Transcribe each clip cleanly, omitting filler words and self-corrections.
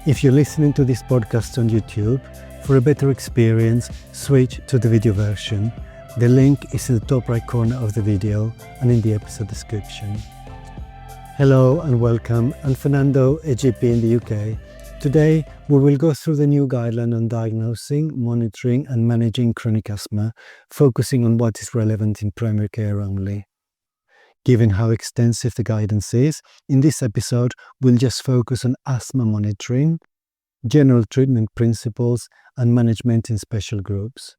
If you're listening to this podcast on YouTube, for a better experience, switch to the video version. The link is in the top right corner of the video and in the episode description. Hello and welcome, I'm Fernando, a GP in the UK. Today, we will go through the new guideline on diagnosing, monitoring and managing chronic asthma, focusing on what is relevant in primary care only. Given how extensive the guidance is, in this episode, we'll just focus on asthma monitoring, general treatment principles and management in special groups.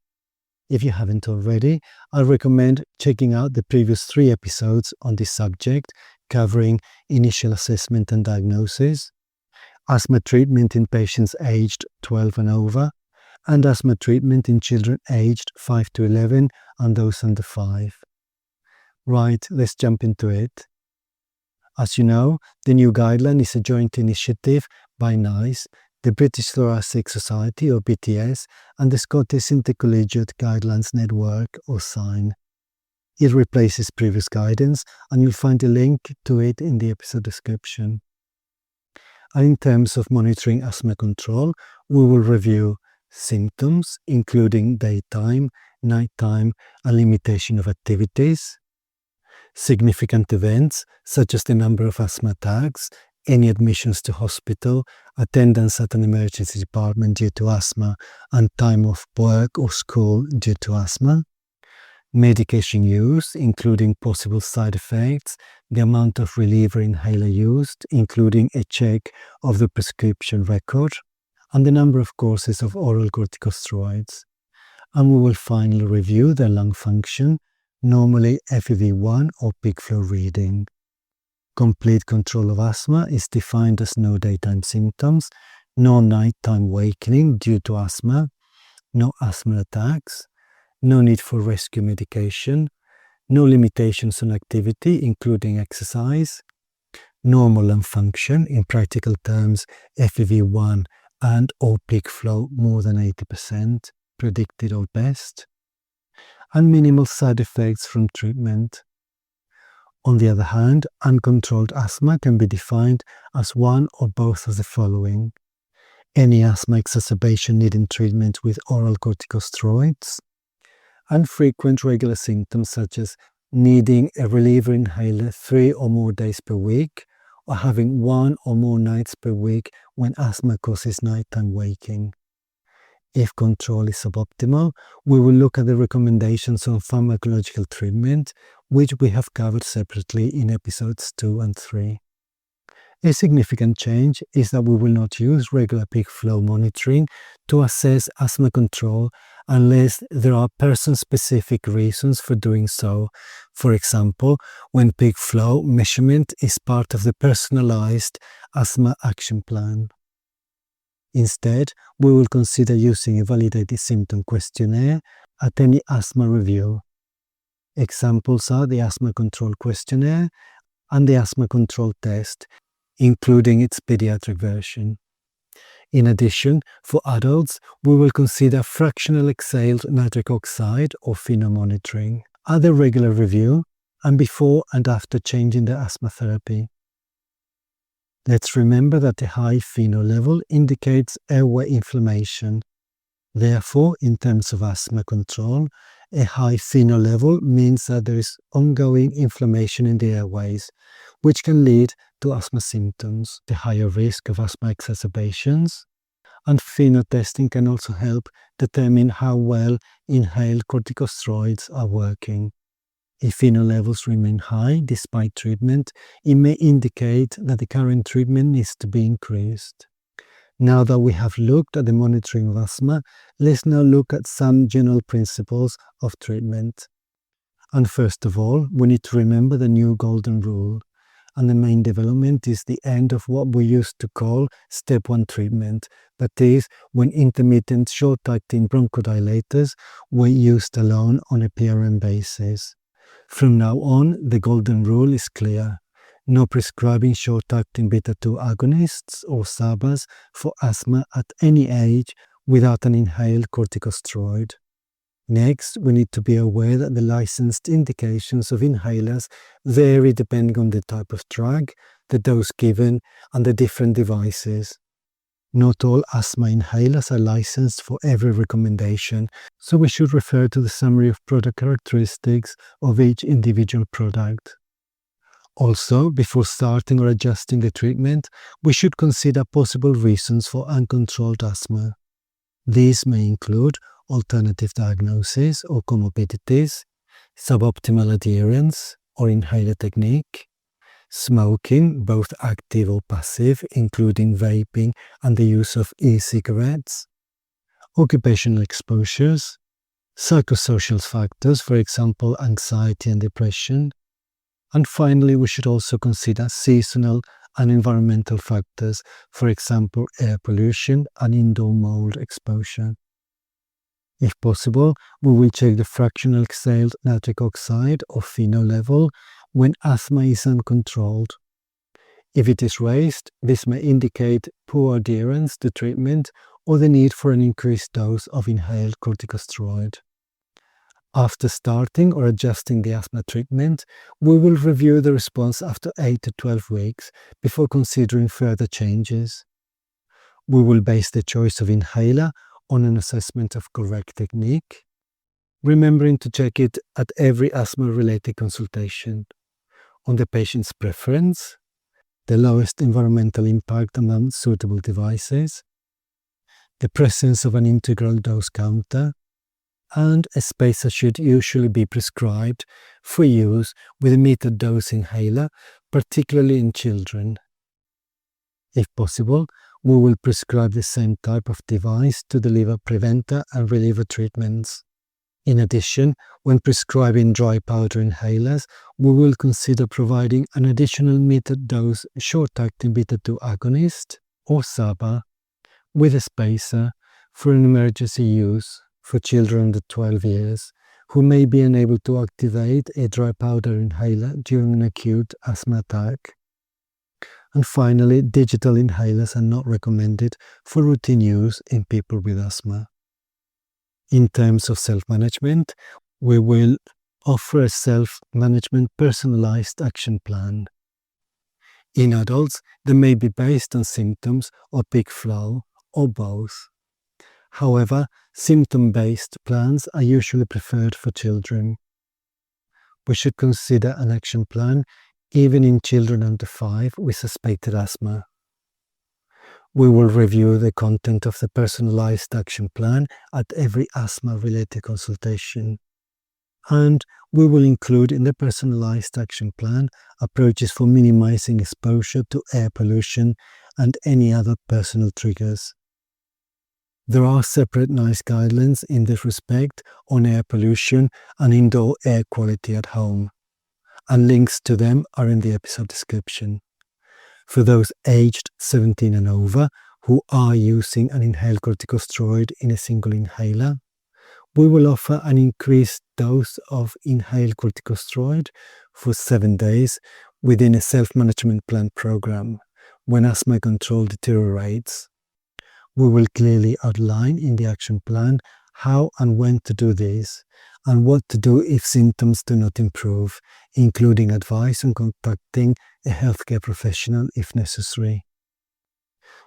If you haven't already, I recommend checking out the previous 3 episodes on this subject, covering initial assessment and diagnosis, asthma treatment in patients aged 12 and over, and asthma treatment in children aged 5 to 11 and those under 5. Right, let's jump into it. As you know, the new guideline is a joint initiative by NICE, the British Thoracic Society or BTS, and the Scottish Intercollegiate Guidelines Network or SIGN. It replaces previous guidance and you'll find a link to it in the episode description. And in terms of monitoring asthma control, we will review symptoms, including daytime, nighttime, and limitation of activities, significant events, such as the number of asthma attacks, any admissions to hospital, attendance at an emergency department due to asthma, and time off work or school due to asthma, medication use, including possible side effects, the amount of reliever inhaler used, including a check of the prescription record, and the number of courses of oral corticosteroids. And we will finally review their lung function, normally FEV1 or peak flow reading. Complete control of asthma is defined as no daytime symptoms, no nighttime awakening due to asthma, no asthma attacks, no need for rescue medication, no limitations on activity, including exercise, normal lung function, in practical terms, FEV1 and or peak flow more than 80%, predicted or best, and minimal side effects from treatment. On the other hand, uncontrolled asthma can be defined as one or both of the following: any asthma exacerbation needing treatment with oral corticosteroids, and frequent regular symptoms such as needing a reliever inhaler 3 or more days per week, or having 1 or more nights per week when asthma causes nighttime waking. If control is suboptimal, we will look at the recommendations on pharmacological treatment, which we have covered separately in episodes 2 and 3. A significant change is that we will not use regular peak flow monitoring to assess asthma control unless there are person-specific reasons for doing so. For example, when peak flow measurement is part of the personalized asthma action plan. Instead, we will consider using a validated symptom questionnaire at any asthma review. Examples are the Asthma Control Questionnaire and the Asthma Control Test, including its pediatric version. In addition, for adults, we will consider fractional exhaled nitric oxide or FeNO monitoring at the regular review and before and after changing the asthma therapy. Let's remember that a high FeNO level indicates airway inflammation. Therefore, in terms of asthma control, a high FeNO level means that there is ongoing inflammation in the airways, which can lead to asthma symptoms, the higher risk of asthma exacerbations, and FeNO testing can also help determine how well inhaled corticosteroids are working. If FeNO levels remain high despite treatment, it may indicate that the current treatment needs to be increased. Now that we have looked at the monitoring of asthma, let's now look at some general principles of treatment. And first of all, we need to remember the new golden rule. And the main development is the end of what we used to call step 1 treatment. That is, when intermittent short-acting bronchodilators were used alone on a PRN basis. From now on, the golden rule is clear. No prescribing short-acting beta-2 agonists or SABAs for asthma at any age without an inhaled corticosteroid. Next, we need to be aware that the licensed indications of inhalers vary depending on the type of drug, the dose given, and the different devices. Not all asthma inhalers are licensed for every recommendation, so we should refer to the summary of product characteristics of each individual product. Also, before starting or adjusting the treatment, we should consider possible reasons for uncontrolled asthma. These may include alternative diagnosis or comorbidities, suboptimal adherence or inhaler technique, smoking, both active or passive, including vaping and the use of e-cigarettes, occupational exposures, psychosocial factors, for example, anxiety and depression, and finally, we should also consider seasonal and environmental factors, for example, air pollution and indoor mold exposure. If possible, we will check the fractional exhaled nitric oxide or FeNO level when asthma is uncontrolled. If it is raised, this may indicate poor adherence to treatment or the need for an increased dose of inhaled corticosteroid. After starting or adjusting the asthma treatment, we will review the response after 8 to 12 weeks before considering further changes. We will base the choice of inhaler on an assessment of correct technique, remembering to check it at every asthma-related consultation, on the patient's preference, the lowest environmental impact among suitable devices, the presence of an integral dose counter, and a spacer should usually be prescribed for use with a metered dose inhaler, particularly in children. If possible, we will prescribe the same type of device to deliver preventer and reliever treatments. In addition, when prescribing dry powder inhalers, we will consider providing an additional metered dose short-acting beta-2 agonist, or SABA, with a spacer for an emergency use for children under 12 years who may be unable to activate a dry powder inhaler during an acute asthma attack. And finally, digital inhalers are not recommended for routine use in people with asthma. In terms of self-management, we will offer a self-management personalized action plan. In adults, they may be based on symptoms or peak flow, or both. However, symptom-based plans are usually preferred for children. We should consider an action plan even in children under 5 with suspected asthma. We will review the content of the personalized action plan at every asthma-related consultation. And we will include in the personalized action plan approaches for minimizing exposure to air pollution and any other personal triggers. There are separate NICE guidelines in this respect on air pollution and indoor air quality at home, and links to them are in the episode description. For those aged 17 and over who are using an inhaled corticosteroid in a single inhaler, we will offer an increased dose of inhaled corticosteroid for 7 days within a self-management plan program when asthma control deteriorates. We will clearly outline in the action plan how and when to do this, and what to do if symptoms do not improve, including advice on contacting a healthcare professional if necessary.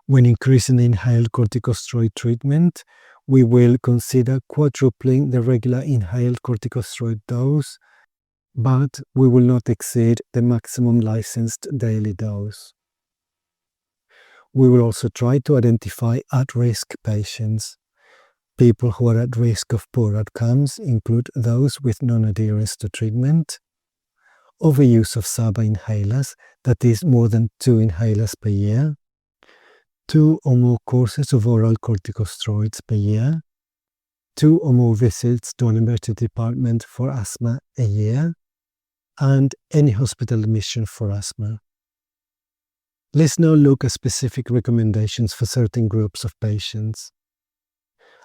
When increasing the inhaled corticosteroid treatment, we will consider quadrupling the regular inhaled corticosteroid dose, but we will not exceed the maximum licensed daily dose. We will also try to identify at-risk patients. People who are at risk of poor outcomes include those with non-adherence to treatment, overuse of SABA inhalers, that is more than 2 inhalers per year, 2 or more courses of oral corticosteroids per year, 2 or more visits to an emergency department for asthma a year, and any hospital admission for asthma. Let's now look at specific recommendations for certain groups of patients.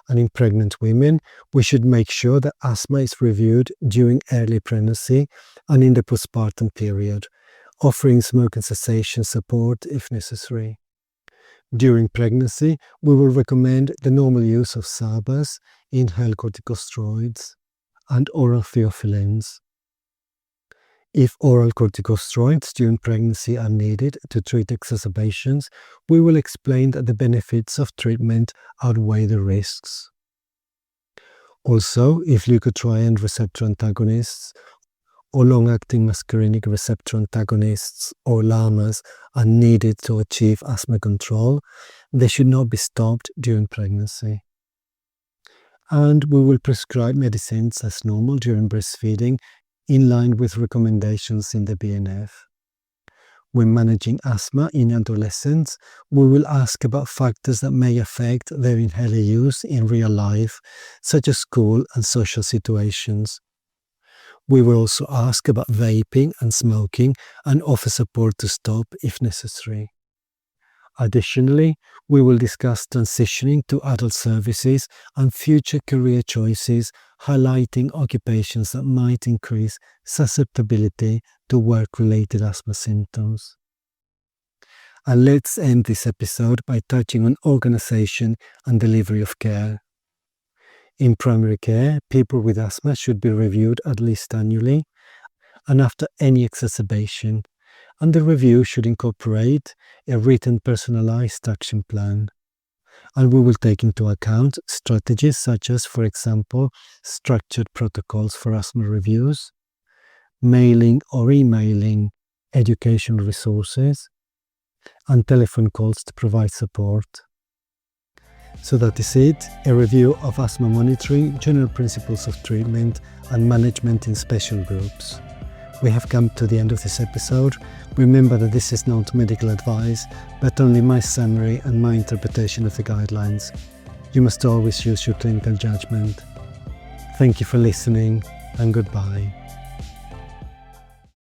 And in pregnant women, we should make sure that asthma is reviewed during early pregnancy and in the postpartum period, offering smoking cessation support if necessary. During pregnancy, we will recommend the normal use of SABAs, inhaled corticosteroids, and oral theophylline. If oral corticosteroids during pregnancy are needed to treat exacerbations, we will explain that the benefits of treatment outweigh the risks. Also, if leukotriene receptor antagonists or long-acting muscarinic receptor antagonists or LAMAs are needed to achieve asthma control, they should not be stopped during pregnancy. And we will prescribe medicines as normal during breastfeeding in line with recommendations in the BNF. When managing asthma in adolescents, we will ask about factors that may affect their inhaler use in real life, such as school and social situations. We will also ask about vaping and smoking and offer support to stop if necessary. Additionally, we will discuss transitioning to adult services and future career choices, highlighting occupations that might increase susceptibility to work-related asthma symptoms. And let's end this episode by touching on organization and delivery of care. In primary care, people with asthma should be reviewed at least annually and after any exacerbation, and the review should incorporate a written personalized action plan. And we will take into account strategies such as, for example, structured protocols for asthma reviews, mailing or emailing educational resources, and telephone calls to provide support. So that is it, a review of asthma monitoring, general principles of treatment, and management in special groups. We have come to the end of this episode. Remember that this is not medical advice, but only my summary and my interpretation of the guidelines. You must always use your clinical judgment. Thank you for listening, and goodbye.